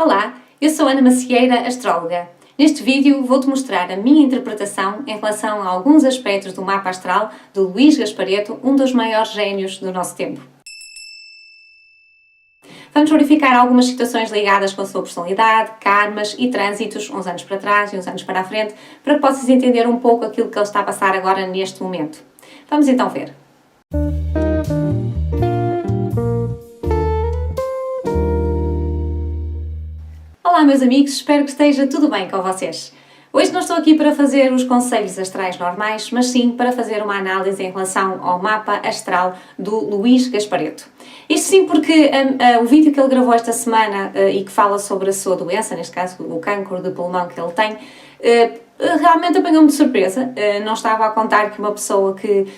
Olá, eu sou Ana Macieira, astróloga. Neste vídeo vou-te mostrar a minha interpretação em relação a alguns aspectos do mapa astral do Luís Gasparetto, um dos maiores génios do nosso tempo. Vamos verificar algumas situações ligadas com a sua personalidade, karmas e trânsitos, uns anos para trás e uns anos para a frente, para que possas entender um pouco aquilo que ele está a passar agora neste momento. Vamos então ver. Olá meus amigos, espero que esteja tudo bem com vocês. Hoje não estou aqui para fazer os conselhos astrais normais, mas sim para fazer uma análise em relação ao mapa astral do Luís Gasparetto. Isto sim porque o vídeo que ele gravou esta semana e que fala sobre a sua doença, neste caso o cancro de pulmão que ele tem, realmente apanhou-me de surpresa. Não estava a contar que uma pessoa que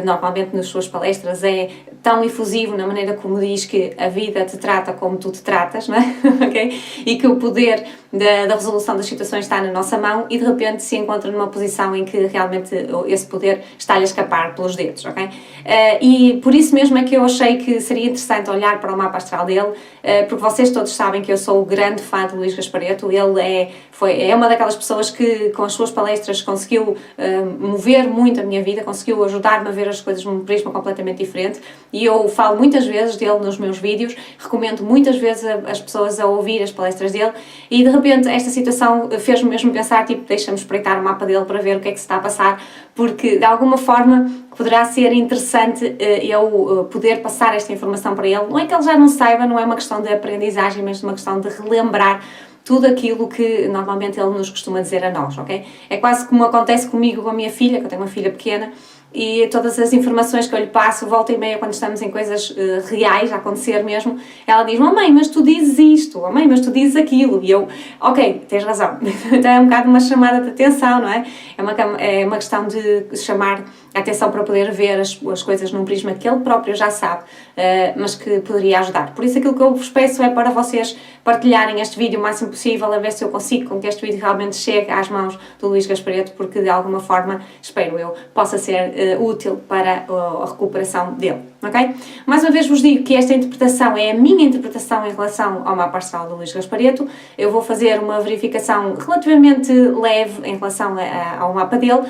normalmente nas suas palestras é tão efusivo na maneira como diz que a vida te trata como tu te tratas, não é? Okay? E que o poder da resolução das situações está na nossa mão e de repente se encontra numa posição em que realmente esse poder está-lhe a escapar pelos dedos, ok? E por isso mesmo é que eu achei que seria interessante olhar para o mapa astral dele, porque vocês todos sabem que eu sou o grande fã de Luís Gasparetto. Ele é uma daquelas pessoas que com as suas palestras conseguiu mover muito a minha vida, conseguiu ajudar-me a ver as coisas num prisma completamente diferente e eu falo muitas vezes dele nos meus vídeos, recomendo muitas vezes as pessoas a ouvir as palestras dele e de repente esta situação fez-me mesmo pensar, tipo, deixa-me espreitar o mapa dele para ver o que é que se está a passar, porque de alguma forma poderá ser interessante eu poder passar esta informação para ele. Não é que ele já não saiba, não é uma questão de aprendizagem, mas uma questão de relembrar tudo aquilo que normalmente ele nos costuma dizer a nós, ok? É quase como acontece comigo com a minha filha, que eu tenho uma filha pequena, e todas as informações que eu lhe passo, volta e meia, quando estamos em coisas reais, a acontecer mesmo, ela diz, mamãe, mas tu dizes isto, mamãe, mas tu dizes aquilo, e eu, ok, tens razão. Então é um bocado uma chamada de atenção, não é? É uma questão de chamar a atenção para poder ver as coisas num prisma que ele próprio já sabe, mas que poderia ajudar. Por isso aquilo que eu vos peço é para vocês partilharem este vídeo o máximo possível, a ver se eu consigo com que este vídeo realmente chegue às mãos do Luís Gasparetto, porque de alguma forma, espero eu, possa ser útil para a recuperação dele, ok? Mais uma vez vos digo que esta interpretação é a minha interpretação em relação ao mapa astral do Luís Gasparetto. Eu vou fazer uma verificação relativamente leve em relação ao mapa dele,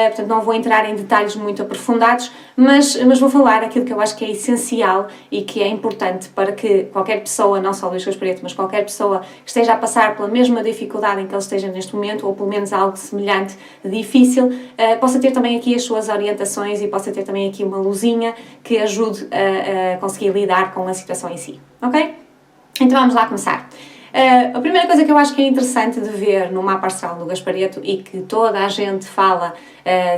portanto não vou entrar em detalhes muito aprofundados, mas vou falar aquilo que eu acho que é essencial e que é importante para que qualquer pessoa, não só o Luís Gasparetto, mas qualquer pessoa que esteja a passar pela mesma dificuldade em que ele esteja neste momento, ou pelo menos algo semelhante, difícil, possa ter também aqui as suas orientações e possa ter também aqui uma luzinha que ajude a conseguir lidar com a situação em si, ok? Então vamos lá começar. A primeira coisa que eu acho que é interessante de ver no mapa astral do Gasparetto e que toda a gente fala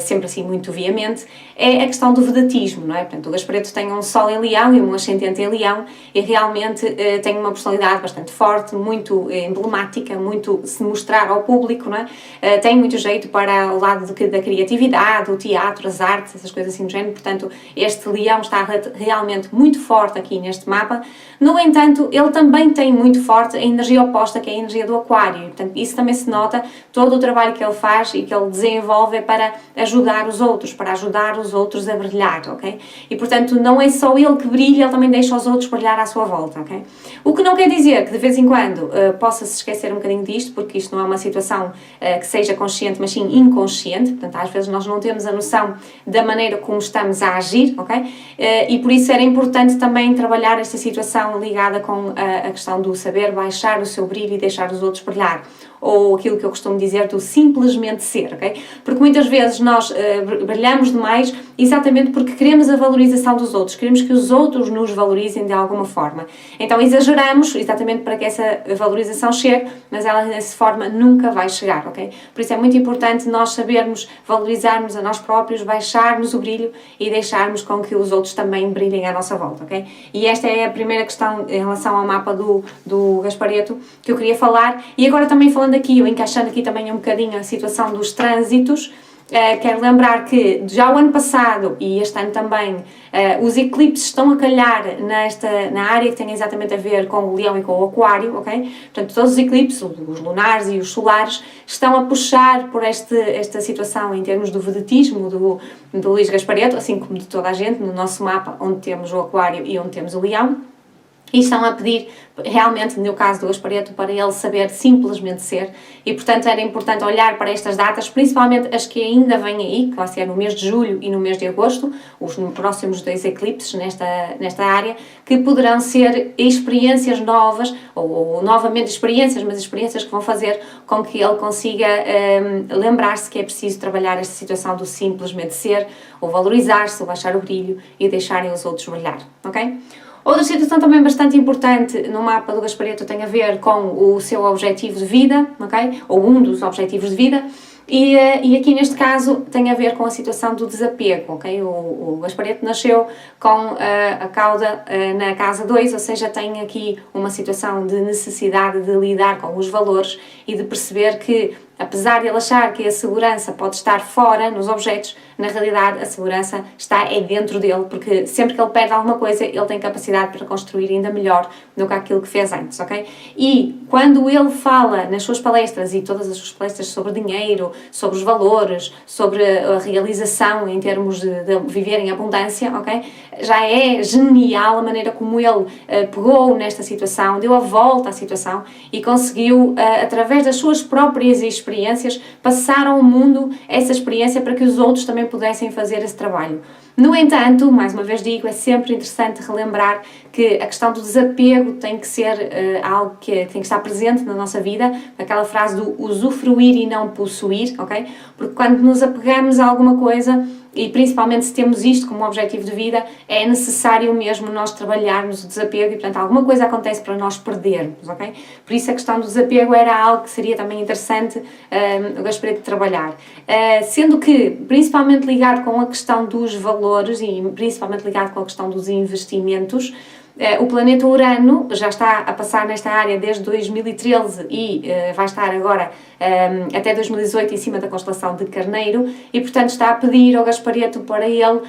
sempre assim muito viamente é a questão do vedatismo, não é? Portanto, o Gasparetto tem um Sol em Leão e um ascendente em Leão e realmente tem uma personalidade bastante forte, muito emblemática, muito se mostrar ao público, não é? Tem muito jeito para o lado da criatividade, o teatro, as artes, essas coisas assim do género, portanto, este Leão está realmente muito forte aqui neste mapa. No entanto, ele também tem muito forte a energia oposta, que é a energia do Aquário, e, portanto, isso também se nota, todo o trabalho que ele faz e que ele desenvolve é para ajudar os outros, para ajudar os outros a brilhar, ok? E, portanto, não é só ele que brilha, ele também deixa os outros brilhar à sua volta, ok? O que não quer dizer que de vez em quando possa-se esquecer um bocadinho disto, porque isto não é uma situação que seja consciente, mas sim inconsciente, portanto, às vezes nós não temos a noção da maneira como estamos a agir, ok? E por isso era importante também trabalhar esta situação ligada com a questão do saber baixar o seu brilho e deixar os outros brilhar, ou aquilo que eu costumo dizer do simplesmente ser, ok? Porque muitas vezes nós brilhamos demais exatamente porque queremos a valorização dos outros, queremos que os outros nos valorizem de alguma forma. Então exageramos exatamente para que essa valorização chegue, mas ela dessa forma nunca vai chegar, ok? Por isso é muito importante nós sabermos valorizarmos a nós próprios, baixarmos o brilho e deixarmos com que os outros também brilhem à nossa volta, ok? E esta é a primeira questão em relação ao mapa do Gasparetto que eu queria falar. E agora também falando aqui, ou encaixando aqui também um bocadinho a situação dos trânsitos, quero lembrar que já o ano passado e este ano também os eclipses estão a calhar na área que tem exatamente a ver com o Leão e com o Aquário, ok? Portanto, todos os eclipses, os lunares e os solares, estão a puxar por esta situação em termos do vedatismo do Luís Gasparetto, assim como de toda a gente, no nosso mapa, onde temos o Aquário e onde temos o Leão. e estão a pedir, realmente, no caso do Gaspareto, para ele saber simplesmente ser. E, portanto, era importante olhar para estas datas, principalmente as que ainda vêm aí, que vai ser no mês de julho e no mês de agosto, os próximos 2 eclipses nesta área, que poderão ser experiências novas, ou novamente experiências, mas experiências que vão fazer com que ele consiga lembrar-se que é preciso trabalhar esta situação do simplesmente ser, ou valorizar-se, ou baixar o brilho e deixarem os outros brilhar, ok? Outra situação também bastante importante no mapa do Gaspareto tem a ver com o seu objetivo de vida, ok? Ou um dos objetivos de vida, e aqui neste caso tem a ver com a situação do desapego, ok? O Gaspareto nasceu com a cauda na casa 2, ou seja, tem aqui uma situação de necessidade de lidar com os valores e de perceber que, apesar de ele achar que a segurança pode estar fora, nos objetos, na realidade a segurança está dentro dele, porque sempre que ele perde alguma coisa, ele tem capacidade para construir ainda melhor do que aquilo que fez antes, ok? E quando ele fala nas suas palestras, e todas as suas palestras sobre dinheiro, sobre os valores, sobre a realização em termos de viver em abundância, ok? Já é genial a maneira como ele pegou nesta situação, deu a volta à situação e conseguiu, através das suas próprias experiências, passar ao mundo essa experiência para que os outros também pudessem fazer esse trabalho. No entanto, mais uma vez digo, é sempre interessante relembrar que a questão do desapego tem que ser algo que tem que estar presente na nossa vida, aquela frase do usufruir e não possuir, ok? Porque quando nos apegamos a alguma coisa, e principalmente se temos isto como objetivo de vida, é necessário mesmo nós trabalharmos o desapego e, portanto, alguma coisa acontece para nós perdermos, ok? Por isso a questão do desapego era algo que seria também interessante o Gaspareto trabalhar. Sendo que, principalmente ligado com a questão dos valores e principalmente ligado com a questão dos investimentos, o planeta Urano já está a passar nesta área desde 2013 e vai estar agora até 2018 em cima da constelação de Carneiro e, portanto, está a pedir ao Gaspareto para ele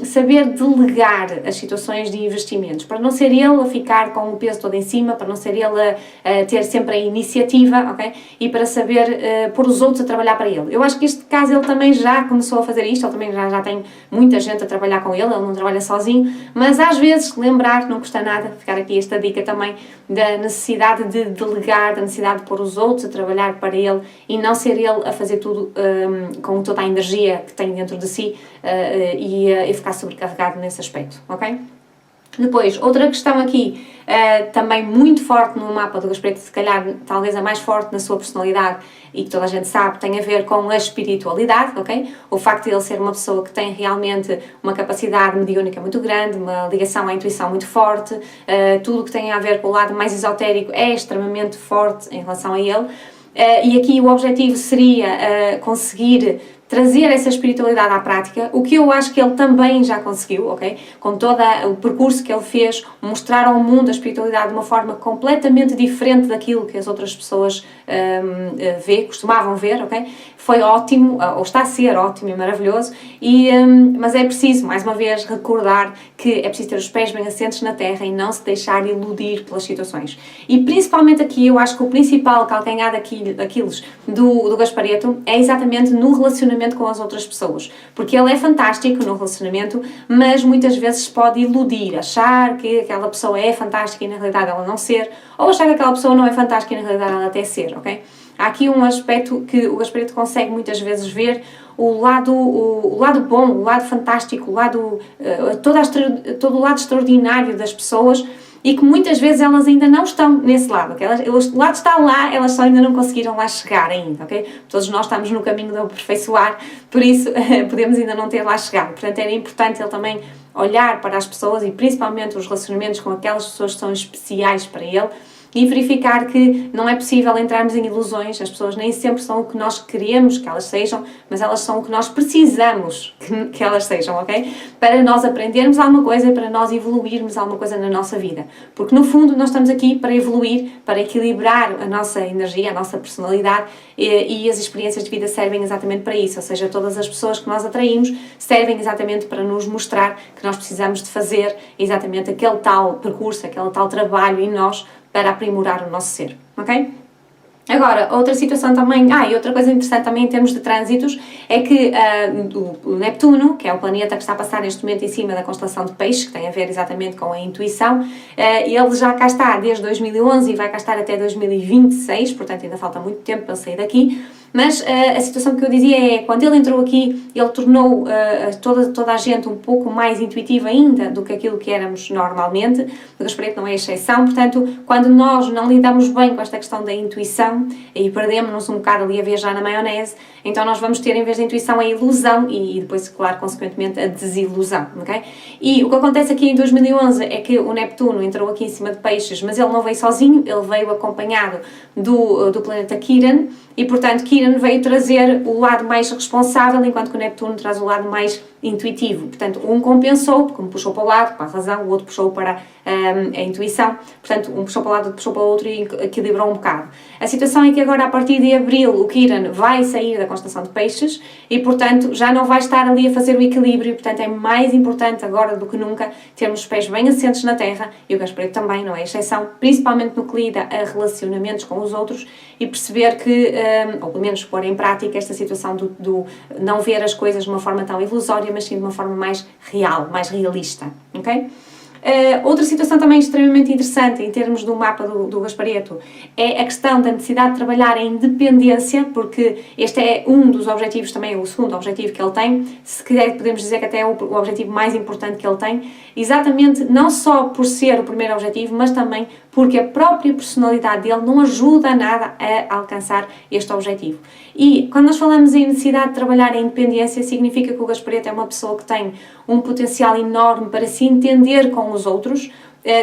saber delegar as situações de investimentos, para não ser ele a ficar com o peso todo em cima, para não ser ele a ter sempre a iniciativa, ok? E para saber pôr os outros a trabalhar para ele. Eu acho que neste caso ele também já começou a fazer isto, ele também já tem muita gente a trabalhar com ele não trabalha sozinho, mas às vezes lembrar, não custa nada, ficar aqui esta dica também da necessidade de delegar, da necessidade de pôr os outros a trabalhar para ele e não ser ele a fazer tudo com toda a energia que tem dentro de si e ficar sobrecarregado nesse aspecto, ok? Depois, outra questão aqui, também muito forte no mapa do Gaspareto, se calhar talvez a mais forte na sua personalidade e que toda a gente sabe, tem a ver com a espiritualidade, ok? O facto de ele ser uma pessoa que tem realmente uma capacidade mediúnica muito grande, uma ligação à intuição muito forte, tudo o que tem a ver com o lado mais esotérico é extremamente forte em relação a ele. E aqui o objetivo seria conseguir trazer essa espiritualidade à prática, o que eu acho que ele também já conseguiu, ok? Com todo o percurso que ele fez, mostrar ao mundo a espiritualidade de uma forma completamente diferente daquilo que as outras pessoas costumavam ver, ok? Foi ótimo, ou está a ser ótimo e maravilhoso, mas é preciso, mais uma vez, recordar que é preciso ter os pés bem assentes na terra e não se deixar iludir pelas situações. E principalmente aqui, eu acho que o principal calcanhar daqueles do Gaspareto é exatamente no relacionamento com as outras pessoas, porque ele é fantástico no relacionamento, mas muitas vezes pode iludir, achar que aquela pessoa é fantástica e na realidade ela não ser, ou achar que aquela pessoa não é fantástica e na realidade ela até ser, ok? Há aqui um aspecto que o Gaspareto consegue muitas vezes ver, o lado bom, o lado fantástico, todo o lado extraordinário das pessoas, e que muitas vezes elas ainda não estão nesse lado, ok? O lado está lá, elas só ainda não conseguiram lá chegar ainda, ok? Todos nós estamos no caminho de aperfeiçoar, por isso podemos ainda não ter lá chegado. Portanto, era importante ele também olhar para as pessoas e principalmente os relacionamentos com aquelas pessoas que são especiais para ele e verificar que não é possível entrarmos em ilusões, as pessoas nem sempre são o que nós queremos que elas sejam, mas elas são o que nós precisamos que elas sejam, ok? Para nós aprendermos alguma coisa e para nós evoluirmos alguma coisa na nossa vida. Porque no fundo nós estamos aqui para evoluir, para equilibrar a nossa energia, a nossa personalidade e as experiências de vida servem exatamente para isso, ou seja, todas as pessoas que nós atraímos servem exatamente para nos mostrar que nós precisamos de fazer exatamente aquele tal percurso, aquele tal trabalho em nós para aprimorar o nosso ser, ok? Agora, outra situação também, e outra coisa interessante também em termos de trânsitos, é que o Neptuno, que é o planeta que está a passar neste momento em cima da constelação de Peixes, que tem a ver exatamente com a intuição, ele já cá está desde 2011 e vai cá estar até 2026, portanto ainda falta muito tempo para sair daqui, mas a situação que eu dizia é, quando ele entrou aqui, ele tornou toda a gente um pouco mais intuitiva ainda do que aquilo que éramos normalmente, o Gaspareto não é exceção, portanto, quando nós não lidamos bem com esta questão da intuição e perdemos-nos um bocado ali a viajar na maionese, então nós vamos ter, em vez da intuição, a ilusão e depois, claro, consequentemente, a desilusão, ok? E o que acontece aqui em 2011 é que o Neptuno entrou aqui em cima de Peixes, mas ele não veio sozinho, ele veio acompanhado do planeta Quiron, e, portanto, Quiron veio trazer o lado mais responsável, enquanto que o Neptuno traz o lado mais intuitivo. Portanto, um compensou, porque um puxou para o lado, para a razão, o outro puxou para a intuição. Portanto, um puxou para o lado, outro puxou para o outro e equilibrou um bocado. A situação é que agora, a partir de abril, o Quiron vai sair da constelação de Peixes e, portanto, já não vai estar ali a fazer o equilíbrio. Portanto, é mais importante agora do que nunca termos os pés bem assentes na terra, e o Gaspareto também não é exceção, principalmente no que lida a relacionamentos com os outros, e perceber que, ou pelo menos pôr em prática esta situação do não ver as coisas de uma forma tão ilusória, mas sim de uma forma mais real, mais realista, ok? Outra situação também extremamente interessante em termos do mapa do Gaspareto é a questão da necessidade de trabalhar em independência, porque este é um dos objetivos, também é o segundo objetivo que ele tem, se quiser podemos dizer que até é o objetivo mais importante que ele tem, exatamente não só por ser o primeiro objetivo, mas também porque a própria personalidade dele não ajuda nada a alcançar este objetivo. E quando nós falamos em necessidade de trabalhar em independência, significa que o Gaspareto é uma pessoa que tem um potencial enorme para se entender com os outros.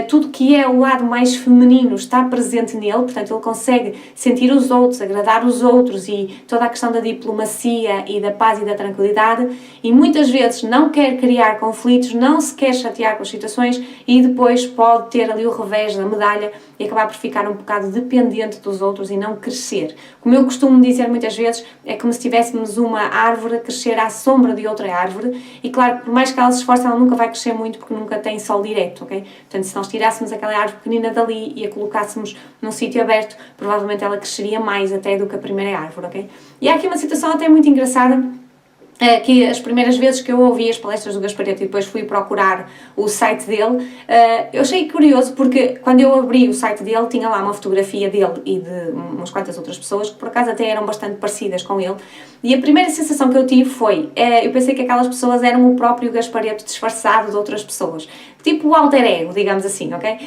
Tudo que é o lado mais feminino está presente nele, portanto ele consegue sentir os outros, agradar os outros, e toda a questão da diplomacia e da paz e da tranquilidade, e muitas vezes não quer criar conflitos, não se quer chatear com as situações, e depois pode ter ali o revés da medalha e acabar por ficar um bocado dependente dos outros e não crescer. Como eu costumo dizer muitas vezes, é como se tivéssemos uma árvore a crescer à sombra de outra árvore, e claro, por mais que ela se esforce, ela nunca vai crescer muito porque nunca tem sol direto, ok? Portanto, se nós tirássemos aquela árvore pequenina dali e a colocássemos num sítio aberto, provavelmente ela cresceria mais até do que a primeira árvore, ok? E há aqui uma situação até muito engraçada, que as primeiras vezes que eu ouvi as palestras do Gaspareto e depois fui procurar o site dele, eu achei curioso porque quando eu abri o site dele tinha lá uma fotografia dele e de umas quantas outras pessoas que por acaso até eram bastante parecidas com ele, e a primeira sensação que eu tive foi, eu pensei que aquelas pessoas eram o próprio Gaspareto disfarçado de outras pessoas, tipo o alter ego, digamos assim, ok?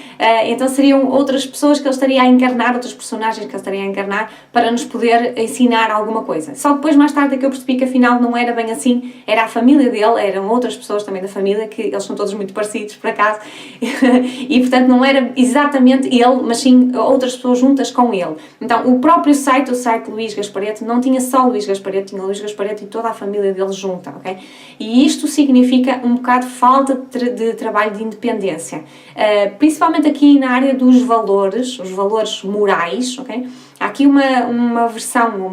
Então seriam outras pessoas que ele estaria a encarnar, outros personagens que ele estaria a encarnar para nos poder ensinar alguma coisa. Só depois, mais tarde, é que eu percebi que afinal não era bem assim, era a família dele, eram outras pessoas também da família, que eles são todos muito parecidos, por acaso, e portanto não era exatamente ele, mas sim outras pessoas juntas com ele. Então o próprio site, o site Luís Gaspareto, não tinha só Luís Gaspareto, tinha Luís Gaspareto e toda a família dele junta, ok? E isto significa um bocado de falta de trabalho de independência, principalmente aqui na área dos valores, os valores morais, ok? Há aqui uma versão,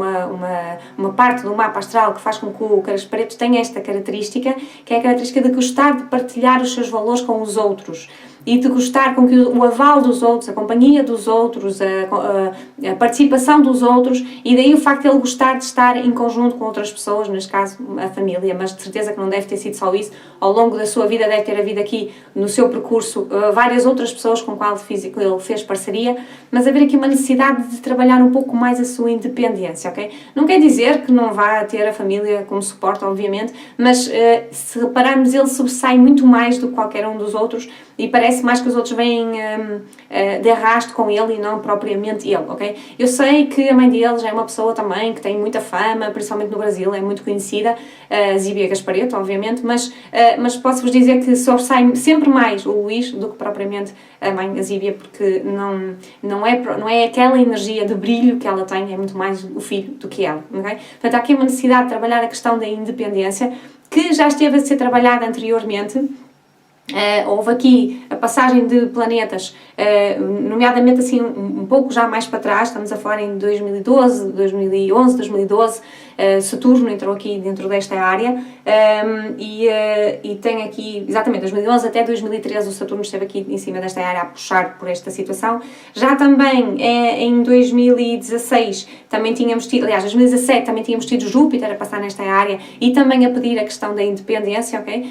uma parte do mapa astral que faz com que o Gaspareto tenha esta característica, que é a característica de gostar de partilhar os seus valores com os outros e de gostar com que o aval dos outros, a companhia dos outros, a participação dos outros, e daí o facto de ele gostar de estar em conjunto com outras pessoas, neste caso a família, mas de certeza que não deve ter sido só isso, ao longo da sua vida deve ter havido aqui no seu percurso várias outras pessoas com quais ele fez parceria, mas haver aqui uma necessidade de trabalhar um pouco mais a sua independência, ok? Não quer dizer que não vá ter a família como suporte, obviamente, mas se repararmos, ele sobressai muito mais do que qualquer um dos outros e parece mais que os outros vêm de arrasto com ele e não propriamente ele, ok? Eu sei que a mãe dele já é uma pessoa também que tem muita fama, principalmente no Brasil, é muito conhecida, Zíbia Gaspareto, obviamente, mas posso-vos dizer que sobressai sempre mais o Luís do que propriamente a mãe, a Zíbia, porque não é aquela energia de brilho que ela tem, é muito mais o filho do que ela, ok? Portanto, há aqui uma necessidade de trabalhar a questão da independência, que já esteve a ser trabalhada anteriormente. Houve aqui a passagem de planetas, nomeadamente assim um pouco já mais para trás, estamos a falar em 2012, 2011, 2012, Saturno entrou aqui dentro desta área, e tem aqui, exatamente, 2011 até 2013 o Saturno esteve aqui em cima desta área a puxar por esta situação. Já também em 2016 também tínhamos tido, aliás, 2017 também tínhamos tido Júpiter a passar nesta área e também a pedir a questão da independência, ok?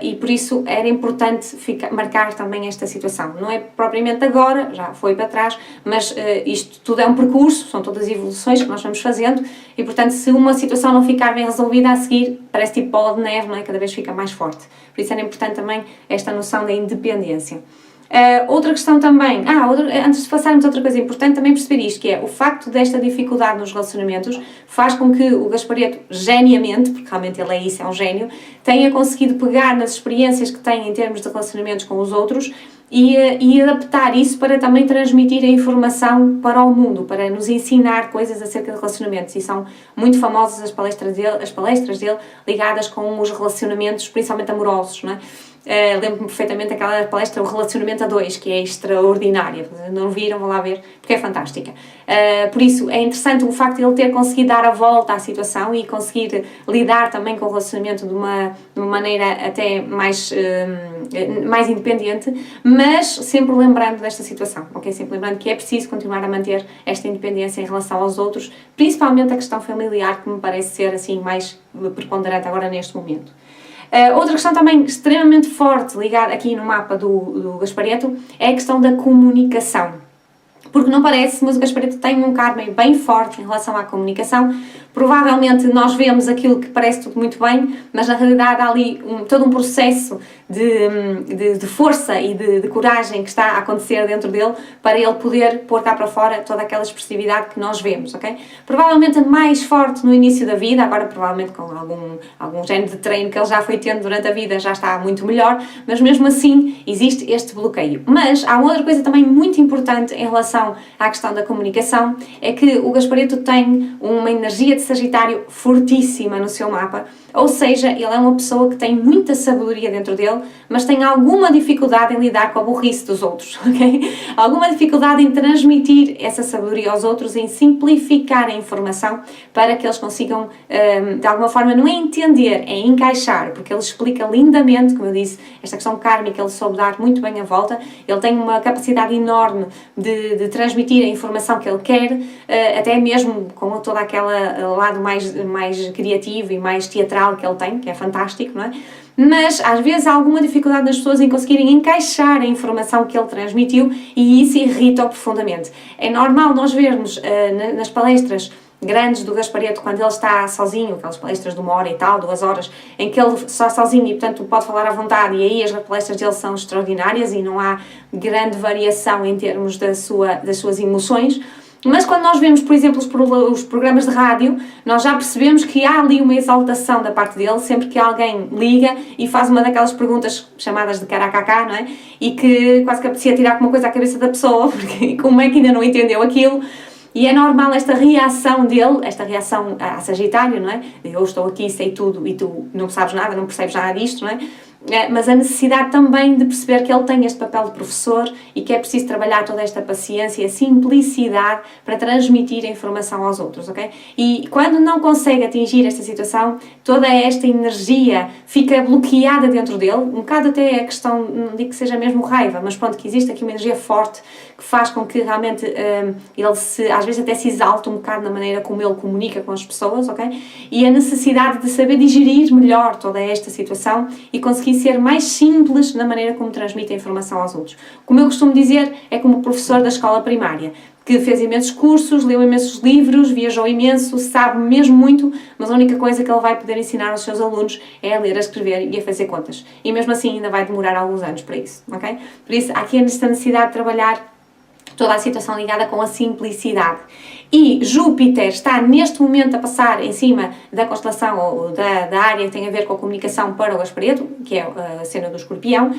E por isso era importante marcar também esta situação. Não é propriamente agora, já foi para trás, mas isto tudo é um percurso, são todas evoluções que nós vamos fazendo e, portanto, se uma situação não ficar bem resolvida a seguir, parece tipo bola de neve, não é? Cada vez fica mais forte. Por isso era importante também esta noção da independência. Outra questão também, antes de passarmos a outra coisa importante, também perceber isto, que é o facto desta dificuldade nos relacionamentos faz com que o Gaspareto, geniamente, porque realmente ele é isso, é um gênio, tenha conseguido pegar nas experiências que tem em termos de relacionamentos com os outros e adaptar isso para também transmitir a informação para o mundo, para nos ensinar coisas acerca de relacionamentos. E são muito famosas as palestras dele ligadas com os relacionamentos, principalmente amorosos, não é? Lembro-me perfeitamente daquela palestra, o Relacionamento a Dois, que é extraordinária. Não viram, vão lá ver, porque é fantástica. Por isso, é interessante o facto de ele ter conseguido dar a volta à situação e conseguir lidar também com o relacionamento de uma maneira até mais independente, mas sempre lembrando desta situação, ok? Sempre lembrando que é preciso continuar a manter esta independência em relação aos outros, principalmente a questão familiar, que me parece ser assim mais preponderante agora neste momento. Outra questão também extremamente forte ligada aqui no mapa do Gaspareto é a questão da comunicação. Porque não parece, mas o Gaspareto tem um karma bem forte em relação à comunicação. Provavelmente nós vemos aquilo que parece tudo muito bem, mas na realidade há ali todo um processo de força e de coragem que está a acontecer dentro dele para ele poder pôr cá para fora toda aquela expressividade que nós vemos, ok? Provavelmente mais forte no início da vida, agora provavelmente com algum género de treino que ele já foi tendo durante a vida já está muito melhor, mas mesmo assim existe este bloqueio. Mas há uma outra coisa também muito importante em relação à questão da comunicação, é que o Gaspareto tem uma energia de Sagitário fortíssima no seu mapa, ou seja, ele é uma pessoa que tem muita sabedoria dentro dele, mas tem alguma dificuldade em lidar com a burrice dos outros, ok? Alguma dificuldade em transmitir essa sabedoria aos outros, em simplificar a informação para que eles consigam, de alguma forma, não é entender, é encaixar, porque ele explica lindamente, como eu disse, esta questão kármica, ele soube dar muito bem a volta, ele tem uma capacidade enorme de transmitir a informação que ele quer, até mesmo com todo aquele lado mais criativo e mais teatral que ele tem, que é fantástico, não é? Mas às vezes há alguma dificuldade nas pessoas em conseguirem encaixar a informação que ele transmitiu e isso irrita-o profundamente. É normal nós vermos nas palestras grandes do Gaspareto, quando ele está sozinho, aquelas palestras de 1 hora e tal, 2 horas, em que ele está sozinho e, portanto, pode falar à vontade, e aí as palestras dele são extraordinárias e não há grande variação em termos das suas emoções. Mas quando nós vemos, por exemplo, os programas de rádio, nós já percebemos que há ali uma exaltação da parte dele, sempre que alguém liga e faz uma daquelas perguntas chamadas de caracacá, não é? E que quase que apetecia tirar alguma coisa à cabeça da pessoa, porque como é que ainda não entendeu aquilo? E é normal esta reação dele, esta reação a Sagitário, não é? Eu estou aqui, sei tudo e tu não sabes nada, não percebes nada disto, não é? Mas a necessidade também de perceber que ele tem este papel de professor e que é preciso trabalhar toda esta paciência e a simplicidade para transmitir a informação aos outros, ok? E quando não consegue atingir esta situação, toda esta energia fica bloqueada dentro dele, um bocado até a questão, não digo que seja mesmo raiva, mas pronto, que existe aqui uma energia forte que faz com que realmente ele às vezes até se exalte um bocado na maneira como ele comunica com as pessoas, ok? E a necessidade de saber digerir melhor toda esta situação e conseguir ser mais simples na maneira como transmite a informação aos outros. Como eu costumo dizer, é como professor da escola primária, que fez imensos cursos, leu imensos livros, viajou imenso, sabe mesmo muito, mas a única coisa que ele vai poder ensinar aos seus alunos é a ler, a escrever e a fazer contas. E mesmo assim ainda vai demorar alguns anos para isso, ok? Por isso, há aqui esta necessidade de trabalhar toda a situação ligada com a simplicidade. E Júpiter está neste momento a passar em cima da constelação ou da área que tem a ver com a comunicação para o Gaspareto, que é a cena do Escorpião,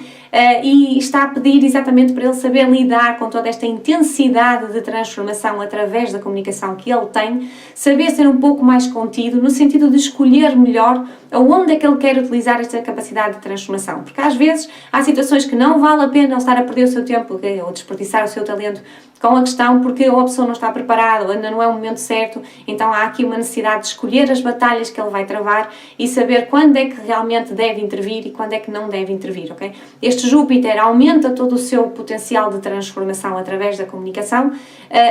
e está a pedir exatamente para ele saber lidar com toda esta intensidade de transformação através da comunicação que ele tem, saber ser um pouco mais contido, no sentido de escolher melhor aonde é que ele quer utilizar esta capacidade de transformação. Porque às vezes há situações que não vale a pena ele estar a perder o seu tempo ou desperdiçar o seu talento com a questão, porque ou a pessoa não está preparada, ou ainda não é o momento certo, então há aqui uma necessidade de escolher as batalhas que ele vai travar e saber quando é que realmente deve intervir e quando é que não deve intervir, ok? Este Júpiter aumenta todo o seu potencial de transformação através da comunicação,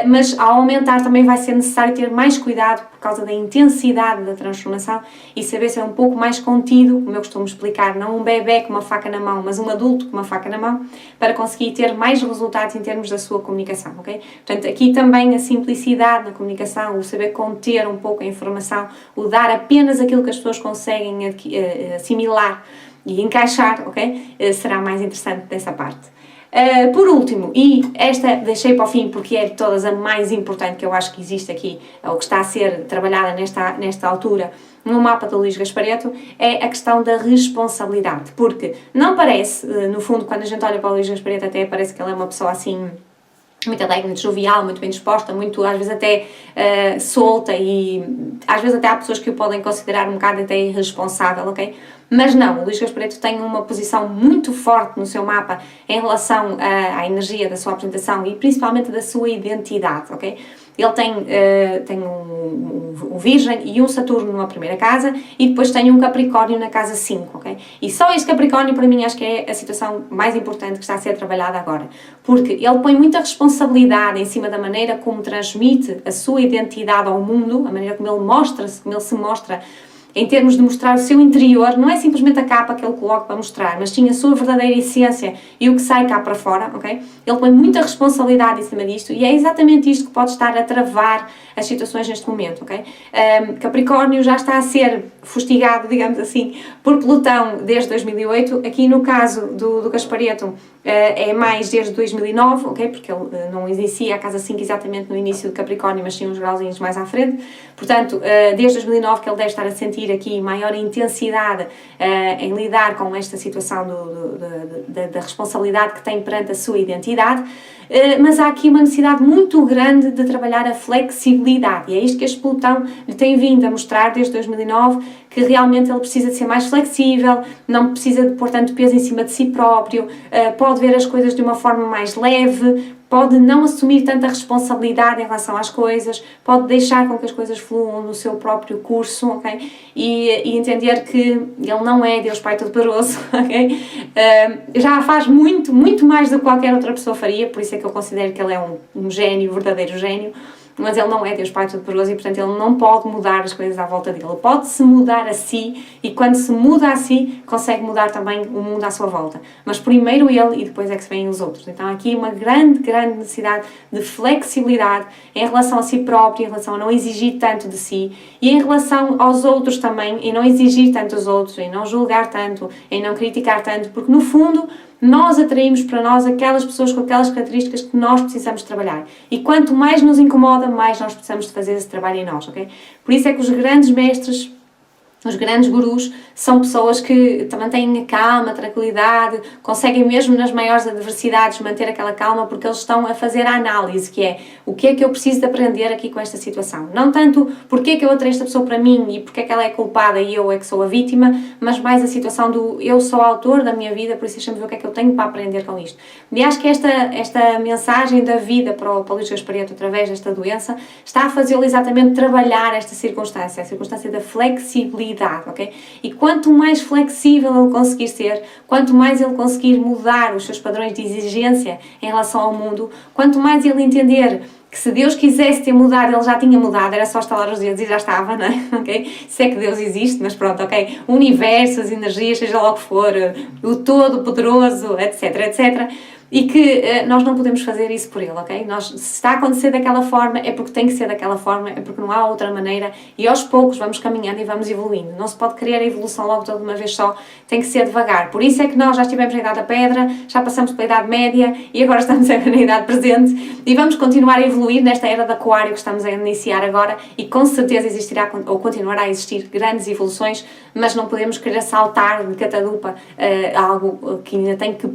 mas ao aumentar também vai ser necessário ter mais cuidado por causa da intensidade da transformação e saber ser um pouco mais contido, como eu costumo explicar, não um bebê com uma faca na mão, mas um adulto com uma faca na mão, para conseguir ter mais resultados em termos da sua comunicação, ok? Portanto, aqui também a simplicidade na comunicação, o saber conter um pouco a informação, o dar apenas aquilo que as pessoas conseguem assimilar e encaixar, ok? Será mais interessante dessa parte. Por último, e esta deixei para o fim porque é de todas a mais importante que eu acho que existe aqui, ou que está a ser trabalhada nesta altura, no mapa do Luís Gasparetto, é a questão da responsabilidade. Porque não parece, no fundo, quando a gente olha para o Luís Gasparetto, até parece que ele é uma pessoa assim muito alegre, muito jovial, muito bem disposta, muito às vezes até solta e às vezes até há pessoas que o podem considerar um bocado até irresponsável, ok? Mas não, o Luís Gasparetto tem uma posição muito forte no seu mapa em relação à energia da sua apresentação e principalmente da sua identidade, ok? Ele tem um Virgem e um Saturno numa primeira casa e depois tem um Capricórnio na casa 5, ok? E só este Capricórnio para mim acho que é a situação mais importante que está a ser trabalhada agora, porque ele põe muita responsabilidade em cima da maneira como transmite a sua identidade ao mundo, a maneira como ele mostra-se, como ele se mostra em termos de mostrar o seu interior, não é simplesmente a capa que ele coloca para mostrar, mas sim a sua verdadeira essência e o que sai cá para fora, ok? Ele põe muita responsabilidade em cima disto e é exatamente isto que pode estar a travar as situações neste momento, ok? Capricórnio já está a ser fustigado, digamos assim, por Plutão desde 2008, aqui no caso do Gasparetto é mais desde 2009, ok? Porque ele não inicia a casa 5 exatamente no início do Capricórnio, mas sim uns grauzinhos mais à frente, portanto, desde 2009 que ele deve estar a sentir aqui maior intensidade em lidar com esta situação da responsabilidade que tem perante a sua identidade, mas há aqui uma necessidade muito grande de trabalhar a flexibilidade e é isto que este Plutão lhe tem vindo a mostrar desde 2009, que realmente ele precisa de ser mais flexível, não precisa de pôr tanto peso em cima de si próprio, pode ver as coisas de uma forma mais leve, pode não assumir tanta responsabilidade em relação às coisas, pode deixar com que as coisas fluam no seu próprio curso, ok? E entender que ele não é Deus Pai Todo-Poderoso, ok? Já faz muito, muito mais do que qualquer outra pessoa faria, por isso é que eu considero que ele é um gênio, um verdadeiro gênio, mas ele não é Deus Pai Todo-Poderoso e, portanto, ele não pode mudar as coisas à volta dele. Ele pode se mudar a si e, quando se muda a si, consegue mudar também o mundo à sua volta. Mas primeiro ele e depois é que se vêm os outros. Então, há aqui uma grande, grande necessidade de flexibilidade em relação a si próprio, em relação a não exigir tanto de si e em relação aos outros também, em não exigir tanto os outros, em não julgar tanto, em não criticar tanto, porque, no fundo, nós atraímos para nós aquelas pessoas com aquelas características que nós precisamos trabalhar. E quanto mais nos incomoda, mais nós precisamos de fazer esse trabalho em nós, ok? Por isso é que os grandes mestres, os grandes gurus, são pessoas que também têm a calma, a tranquilidade, conseguem mesmo nas maiores adversidades manter aquela calma porque eles estão a fazer a análise, que é o que é que eu preciso de aprender aqui com esta situação. Não tanto porque é que eu atraí esta pessoa para mim e porque é que ela é culpada e eu é que sou a vítima, mas mais a situação do eu sou o autor da minha vida, por isso deixa-me ver o que é que eu tenho para aprender com isto. E acho que esta mensagem da vida para o Luís Gasparetto através desta doença está a fazê-lo exatamente trabalhar esta circunstância, a circunstância da flexibilidade. Okay? E quanto mais flexível ele conseguir ser, quanto mais ele conseguir mudar os seus padrões de exigência em relação ao mundo, quanto mais ele entender que se Deus quisesse ter mudado, ele já tinha mudado, era só estalar os dedos e já estava, não é? Okay? Se é que Deus existe, mas pronto, ok? O universo, as energias, seja lá o que for, o Todo-Poderoso, etc, etc. E que nós não podemos fazer isso por ele, ok? Se está a acontecer daquela forma, é porque tem que ser daquela forma, é porque não há outra maneira e aos poucos vamos caminhando e vamos evoluindo. Não se pode querer a evolução logo toda de uma vez só, tem que ser devagar. Por isso é que nós já estivemos na Idade da Pedra, já passamos pela Idade Média e agora estamos na Idade Presente e vamos continuar a evoluir nesta era de Aquário que estamos a iniciar agora e com certeza existirá ou continuará a existir grandes evoluções, mas não podemos querer saltar de catadupa algo que ainda tem que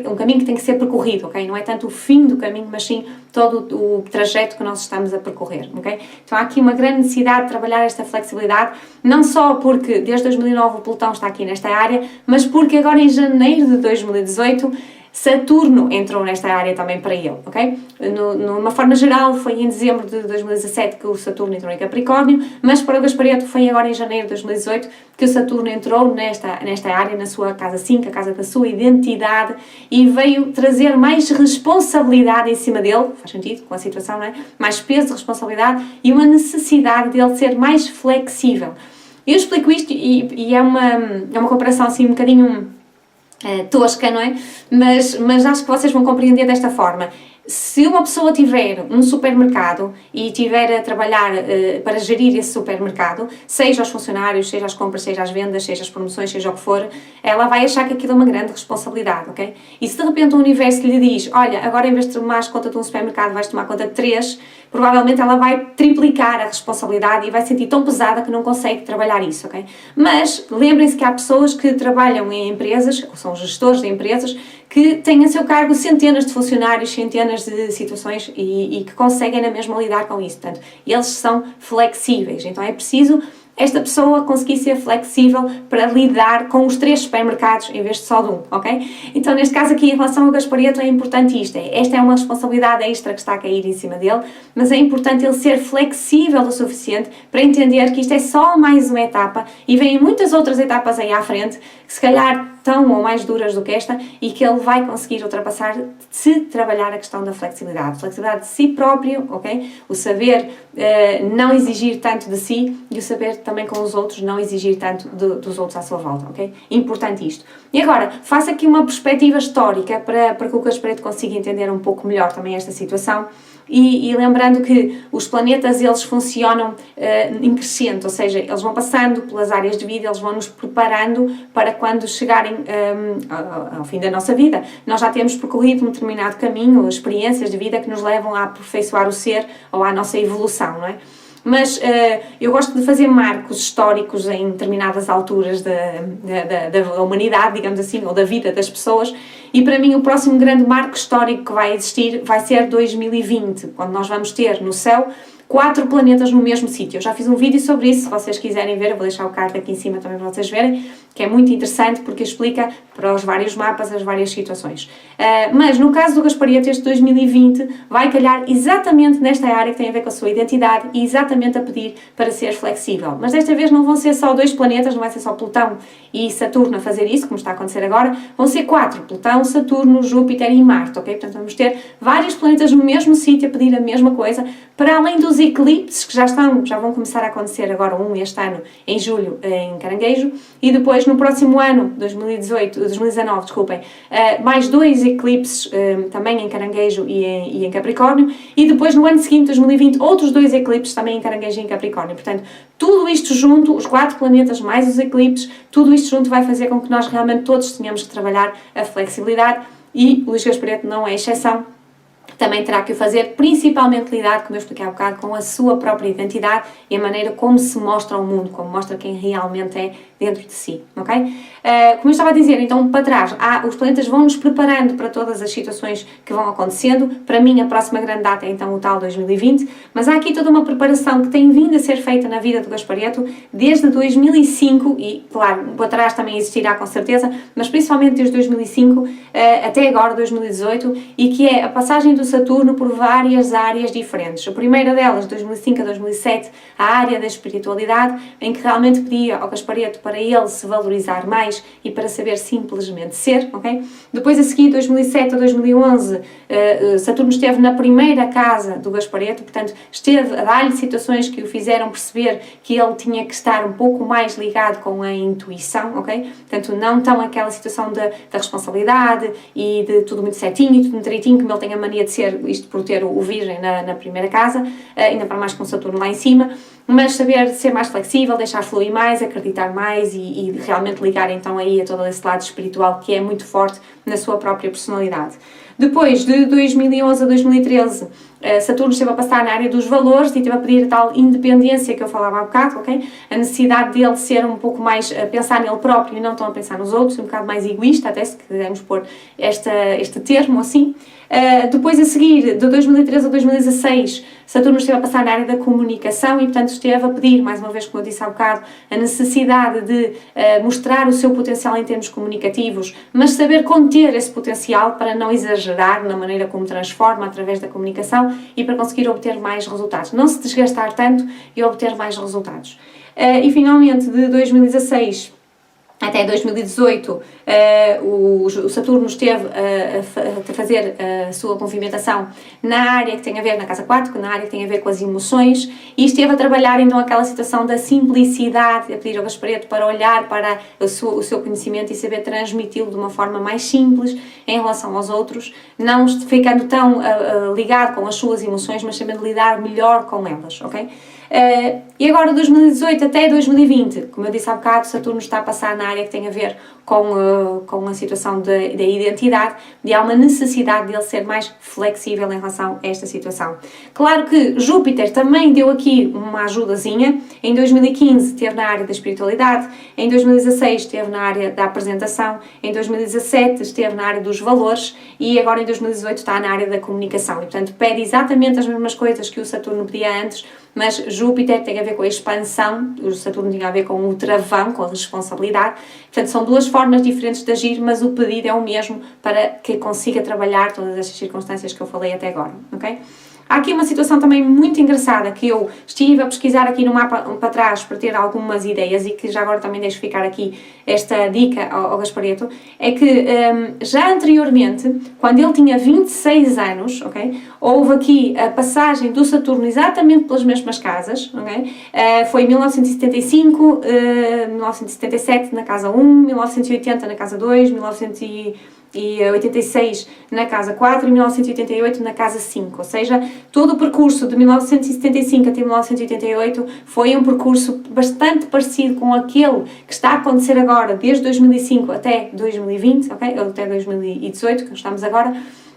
um caminho que tem que ser percorrido, ok? Não é tanto o fim do caminho, mas sim todo o trajeto que nós estamos a percorrer, ok? Então há aqui uma grande necessidade de trabalhar esta flexibilidade, não só porque desde 2009 o Plutão está aqui nesta área, mas porque agora em janeiro de 2018 Saturno entrou nesta área também para ele, ok? Numa forma geral, foi em dezembro de 2017 que o Saturno entrou em Capricórnio, mas para o Gaspareto foi agora em janeiro de 2018 que o Saturno entrou nesta área, na sua casa 5, a casa da sua identidade, e veio trazer mais responsabilidade em cima dele, faz sentido com a situação, não é? Mais peso de responsabilidade e uma necessidade dele ser mais flexível. Eu explico isto e é uma comparação assim um bocadinho tosca, não é? Mas acho que vocês vão compreender desta forma. Se uma pessoa tiver um supermercado e tiver a trabalhar para gerir esse supermercado, seja os funcionários, seja as compras, seja as vendas, seja as promoções, seja o que for, ela vai achar que aquilo é uma grande responsabilidade, ok? E se de repente o universo lhe diz, olha, agora em vez de tomares conta de um supermercado vais tomar conta de 3, provavelmente ela vai triplicar a responsabilidade e vai sentir tão pesada que não consegue trabalhar isso, ok? Mas lembrem-se que há pessoas que trabalham em empresas, ou são gestores de empresas, que têm a seu cargo centenas de funcionários, centenas de situações e que conseguem na mesma lidar com isso. Portanto, eles são flexíveis. Então é preciso esta pessoa conseguir ser flexível para lidar com os 3 supermercados em vez de só de um, ok? Então, neste caso aqui, em relação ao Gaspareto, é importante isto. Esta é uma responsabilidade extra que está a cair em cima dele, mas é importante ele ser flexível o suficiente para entender que isto é só mais uma etapa e vêm muitas outras etapas aí à frente, que se calhar tão ou mais duras do que esta e que ele vai conseguir ultrapassar se trabalhar a questão da flexibilidade. Flexibilidade de si próprio, ok? O saber não exigir tanto de si e o saber também com os outros não exigir tanto dos outros à sua volta, ok? Importante isto. E agora, faço aqui uma perspectiva histórica para que o Gaspareto consiga entender um pouco melhor também esta situação. E lembrando que os planetas eles funcionam em crescente, ou seja, eles vão passando pelas áreas de vida, eles vão nos preparando para quando chegarem ao fim da nossa vida. Nós já temos percorrido um determinado caminho, experiências de vida que nos levam a aperfeiçoar o ser ou à nossa evolução, não é? Mas eu gosto de fazer marcos históricos em determinadas alturas da humanidade, digamos assim, ou da vida das pessoas, e para mim o próximo grande marco histórico que vai existir vai ser 2020, quando nós vamos ter no céu 4 planetas no mesmo sítio. Eu já fiz um vídeo sobre isso, se vocês quiserem ver, eu vou deixar o card aqui em cima também para vocês verem, que é muito interessante porque explica para os vários mapas as várias situações. Mas no caso do Gaspareto, este 2020 vai calhar exatamente nesta área que tem a ver com a sua identidade e exatamente a pedir para ser flexível. Mas desta vez não vão ser só 2 planetas, não vai ser só Plutão e Saturno a fazer isso, como está a acontecer agora, vão ser 4, Plutão, Saturno, Júpiter e Marte, ok? Portanto, vamos ter vários planetas no mesmo sítio a pedir a mesma coisa, para além dos eclipses que já vão começar a acontecer agora, este ano, em julho, em Caranguejo, e depois no próximo ano, 2019, desculpem, mais 2 eclipses também em Caranguejo e em Capricórnio, e depois no ano seguinte, 2020, outros 2 eclipses também em Caranguejo e em Capricórnio. Portanto, tudo isto junto, os 4 planetas mais os eclipses, tudo isto junto vai fazer com que nós realmente todos tenhamos que trabalhar a flexibilidade e o Luís Gaspareto não é exceção. Também terá que o fazer, principalmente lidar, como eu expliquei há bocado, com a sua própria identidade e a maneira como se mostra ao mundo, como mostra quem realmente é dentro de si, ok? Como eu estava a dizer, então, para trás, os planetas vão nos preparando para todas as situações que vão acontecendo. Para mim, a próxima grande data é então o tal 2020, mas há aqui toda uma preparação que tem vindo a ser feita na vida do Gaspareto desde 2005 e, claro, para trás também existirá com certeza, mas principalmente desde 2005 até agora, 2018, e que é a passagem do Saturno por várias áreas diferentes. A primeira delas, 2005 a 2007, a área da espiritualidade, em que realmente pedia ao Gaspareto para ele se valorizar mais e para saber simplesmente ser, ok? Depois a seguir, 2007 a 2011, Saturno esteve na primeira casa do Gaspareto, portanto, esteve a dar-lhe situações que o fizeram perceber que ele tinha que estar um pouco mais ligado com a intuição, ok? Portanto, não tão aquela situação da responsabilidade e de tudo muito certinho e tudo muito direitinho, como ele tem a mania de ser, isto por ter o Virgem na primeira casa, ainda para mais com Saturno lá em cima, mas saber ser mais flexível, deixar fluir mais, acreditar mais e realmente ligar então aí a todo esse lado espiritual que é muito forte na sua própria personalidade. Depois, de 2011 a 2013, Saturno esteve a passar na área dos valores e esteve a pedir a tal independência que eu falava há bocado, ok? A necessidade dele ser um pouco mais a pensar nele próprio e não tão a pensar nos outros, um bocado mais egoísta, até se quisermos pôr este termo assim. Depois, a seguir, de 2013 a 2016, Saturno esteve a passar na área da comunicação e, portanto, esteve a pedir, mais uma vez, como eu disse há bocado, a necessidade de mostrar o seu potencial em termos comunicativos, mas saber conter esse potencial para não exagerar na maneira como transforma através da comunicação e para conseguir obter mais resultados. Não se desgastar tanto e obter mais resultados. E, finalmente, de 2016 até 2018, o Saturno esteve a fazer a sua movimentação na área que tem a ver, na casa 4, na área que tem a ver com as emoções, e esteve a trabalhar então aquela situação da simplicidade, a pedir ao Gaspareto para olhar para o seu conhecimento e saber transmiti-lo de uma forma mais simples em relação aos outros, não ficando tão ligado com as suas emoções, mas sabendo lidar melhor com elas, ok? E agora, 2018 até 2020, como eu disse há bocado, Saturno está a passar na área que tem a ver com a situação da identidade, e há uma necessidade de ele ser mais flexível em relação a esta situação. Claro que Júpiter também deu aqui uma ajudazinha. Em 2015 esteve na área da espiritualidade, em 2016 esteve na área da apresentação, em 2017 esteve na área dos valores e agora em 2018 está na área da comunicação. E, portanto, pede exatamente as mesmas coisas que o Saturno pedia antes, mas Júpiter tem a ver com a expansão, o Saturno tinha a ver com o travão, com a responsabilidade. Portanto, são duas formas diferentes de agir, mas o pedido é o mesmo para que consiga trabalhar todas estas circunstâncias que eu falei até agora, ok? Há aqui uma situação também muito engraçada que eu estive a pesquisar aqui no mapa para trás para ter algumas ideias e que já agora também deixo ficar aqui esta dica ao Gaspareto, é que já anteriormente, quando ele tinha 26 anos, ok, houve aqui a passagem do Saturno exatamente pelas mesmas casas, ok? Foi em 1975, 1977 na casa 1, 1980 na casa 2, 1986 na casa 4 e 1988 na casa 5, ou seja, todo o percurso de 1975 até 1988 foi um percurso bastante parecido com aquele que está a acontecer agora, desde 2005 até 2020, ok? Ou até 2018, que estamos agora,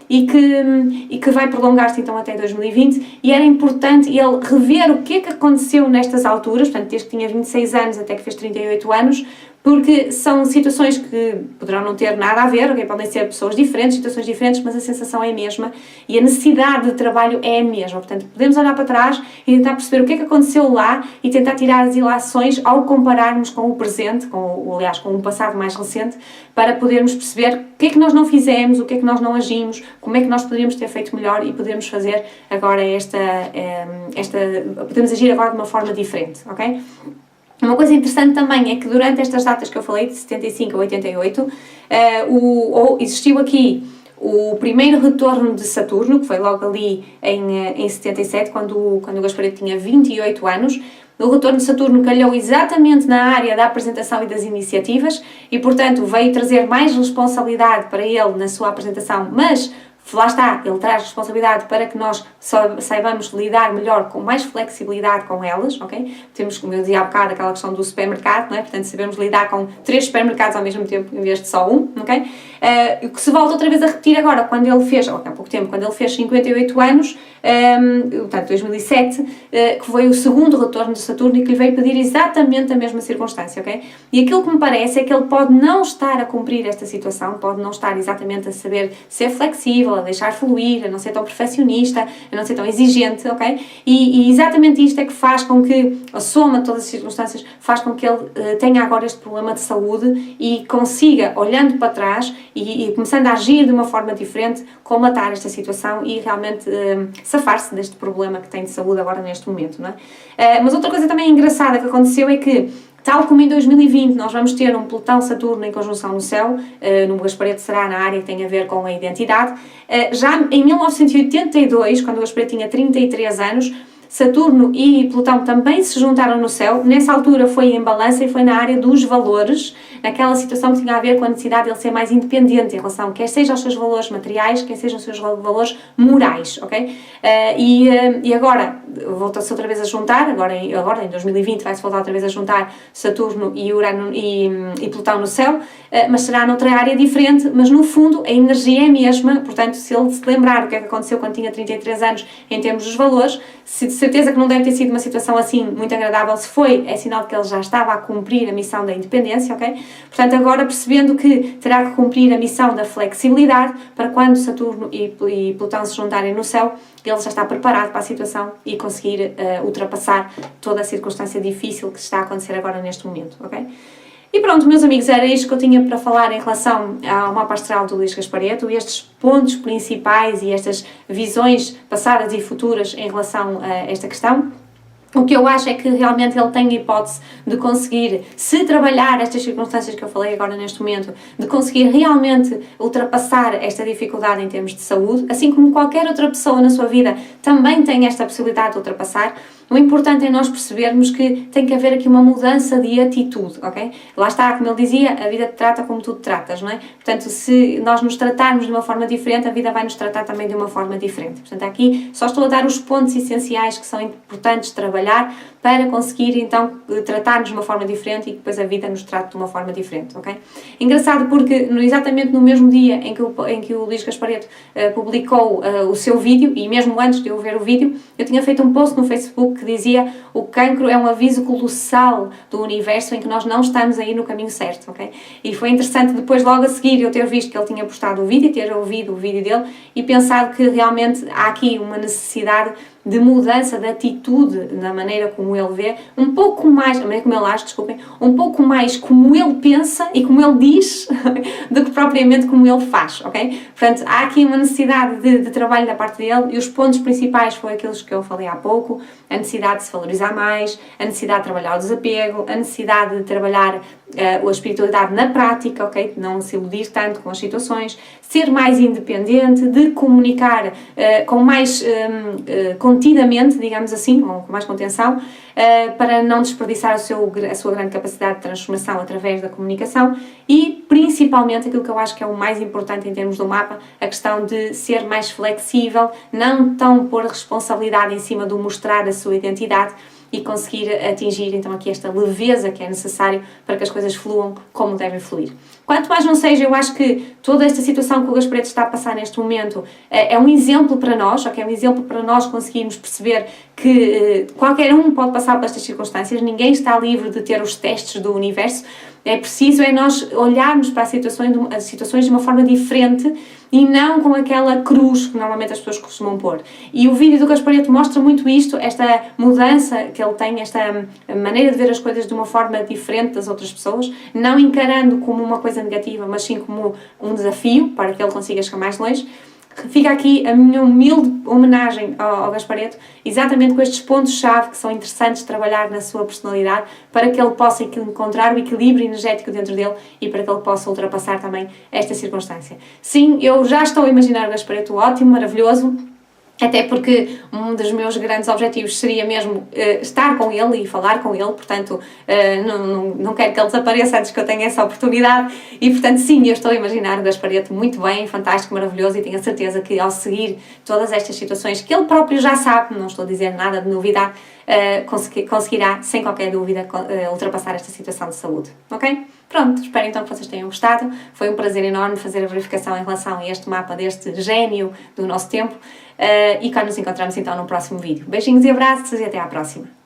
e que vai prolongar-se então até 2020, e era importante ele rever o que é que aconteceu nestas alturas, portanto, desde que tinha 26 anos até que fez 38 anos, porque são situações que poderão não ter nada a ver, okay? Podem ser pessoas diferentes, situações diferentes, mas a sensação é a mesma e a necessidade de trabalho é a mesma. Portanto, podemos olhar para trás e tentar perceber o que é que aconteceu lá e tentar tirar as ilações ao compararmos com o presente, aliás, com o passado mais recente, para podermos perceber o que é que nós não fizemos, o que é que nós não agimos, como é que nós poderíamos ter feito melhor e podermos fazer agora podemos agir agora de uma forma diferente, ok? Uma coisa interessante também é que durante estas datas que eu falei, de 75 a 88, existiu aqui o primeiro retorno de Saturno, que foi logo ali em 77, quando o Gaspareto tinha 28 anos. O retorno de Saturno calhou exatamente na área da apresentação e das iniciativas e, portanto, veio trazer mais responsabilidade para ele na sua apresentação, mas lá está, ele traz responsabilidade para que nós saibamos lidar melhor, com mais flexibilidade com elas, ok? Temos, como eu dizia há bocado, aquela questão do supermercado, não é? Portanto, sabemos lidar com 3 supermercados ao mesmo tempo, em vez de só um, ok? O que se volta outra vez a repetir agora, quando ele fez, há pouco tempo, quando ele fez 58 anos, portanto, 2007, que foi o segundo retorno de Saturno e que lhe veio pedir exatamente a mesma circunstância, ok? E aquilo que me parece é que ele pode não estar a cumprir esta situação, pode não estar exatamente a saber ser flexível, a deixar fluir, a não ser tão perfeccionista, a não ser tão exigente, ok? E exatamente isto é que faz com que, a soma de todas as circunstâncias, faz com que ele tenha agora este problema de saúde e consiga, olhando para trás e começando a agir de uma forma diferente, colmatar esta situação e realmente safar-se deste problema que tem de saúde agora neste momento, não é? Mas outra coisa também engraçada que aconteceu é que, tal como em 2020 nós vamos ter um Plutão-Saturno em conjunção no céu, no Gaspareto será na área que tem a ver com a identidade, já em 1982, quando o Gaspareto tinha 33 anos, Saturno e Plutão também se juntaram no céu. Nessa altura foi em balança e foi na área dos valores, naquela situação que tinha a ver com a necessidade de ele ser mais independente em relação, quer seja aos seus valores materiais, quer sejam os seus valores morais, ok? E agora, volta-se outra vez a juntar, agora em 2020 vai-se voltar outra vez a juntar Saturno e Urano e Plutão no céu, mas será noutra área diferente, mas no fundo a energia é a mesma, portanto se ele se lembrar o que é que aconteceu quando tinha 33 anos em termos dos valores, se de certeza que não deve ter sido uma situação assim muito agradável, se foi, é sinal de que ele já estava a cumprir a missão da independência, ok? Portanto agora percebendo que terá que cumprir a missão da flexibilidade, para quando Saturno e Plutão se juntarem no céu, ele já está preparado para a situação e conseguir ultrapassar toda a circunstância difícil que está a acontecer agora neste momento, ok? E pronto, meus amigos, era isto que eu tinha para falar em relação ao mapa astral do Luís Gasparetto, estes pontos principais e estas visões passadas e futuras em relação a esta questão. O que eu acho é que realmente ele tem a hipótese de conseguir, se trabalhar estas circunstâncias que eu falei agora neste momento, de conseguir realmente ultrapassar esta dificuldade em termos de saúde, assim como qualquer outra pessoa na sua vida também tem esta possibilidade de ultrapassar. O importante é nós percebermos que tem que haver aqui uma mudança de atitude, ok? Lá está, como ele dizia, a vida te trata como tu te tratas, não é? Portanto, se nós nos tratarmos de uma forma diferente, a vida vai nos tratar também de uma forma diferente. Portanto, aqui só estou a dar os pontos essenciais que são importantes de trabalhar para conseguir, então, tratar-nos de uma forma diferente e que depois a vida nos trate de uma forma diferente, ok? Engraçado porque, exatamente no mesmo dia em que o Luís Gasparetto publicou o seu vídeo, e mesmo antes de eu ver o vídeo, eu tinha feito um post no Facebook que dizia: o cancro é um aviso colossal do universo em que nós não estamos aí no caminho certo, ok? E foi interessante depois, logo a seguir, eu ter visto que ele tinha postado o vídeo, ter ouvido o vídeo dele e pensado que realmente há aqui uma necessidade de mudança de atitude na maneira como ele vê, um pouco mais, a maneira como ele acha, desculpem, um pouco mais como ele pensa e como ele diz do que propriamente como ele faz, ok? Portanto, há aqui uma necessidade de trabalho da parte dele e os pontos principais foram aqueles que eu falei há pouco: a necessidade de se valorizar mais, a necessidade de trabalhar o desapego, a necessidade de trabalhar a espiritualidade na prática, ok? De não se iludir tanto com as situações, ser mais independente, de comunicar com mais contidamente, digamos assim, ou com mais contenção, para não desperdiçar a sua grande capacidade de transformação através da comunicação e, principalmente, aquilo que eu acho que é o mais importante em termos do mapa, a questão de ser mais flexível, não tão pôr responsabilidade em cima do mostrar a sua identidade e conseguir atingir, então, aqui esta leveza que é necessário para que as coisas fluam como devem fluir. Quanto mais não seja, eu acho que toda esta situação que o Gasparetto está a passar neste momento é um exemplo para nós, ok? É um exemplo para nós conseguirmos perceber que qualquer um pode passar por estas circunstâncias, ninguém está livre de ter os testes do universo. É preciso nós olharmos para as situações de uma forma diferente e não com aquela cruz que normalmente as pessoas costumam pôr. E o vídeo do Gasparetto mostra muito isto, esta mudança que ele tem, esta maneira de ver as coisas de uma forma diferente das outras pessoas, não encarando como uma coisa negativa, mas sim como um desafio para que ele consiga chegar mais longe. Fica aqui a minha humilde homenagem ao Gasparetto, exatamente com estes pontos-chave que são interessantes de trabalhar na sua personalidade, para que ele possa encontrar o equilíbrio energético dentro dele e para que ele possa ultrapassar também esta circunstância. Sim, eu já estou a imaginar o Gasparetto ótimo, maravilhoso, até porque um dos meus grandes objetivos seria mesmo estar com ele e falar com ele, portanto não quero que ele desapareça antes que eu tenha essa oportunidade e portanto sim, eu estou a imaginar o Gasparetto muito bem, fantástico, maravilhoso e tenho a certeza que ao seguir todas estas situações que ele próprio já sabe, não estou a dizer nada de novidade, conseguirá sem qualquer dúvida ultrapassar esta situação de saúde, ok? Pronto, espero então que vocês tenham gostado, foi um prazer enorme fazer a verificação em relação a este mapa deste gênio do nosso tempo e cá nos encontramos então no próximo vídeo. Beijinhos e abraços e até à próxima!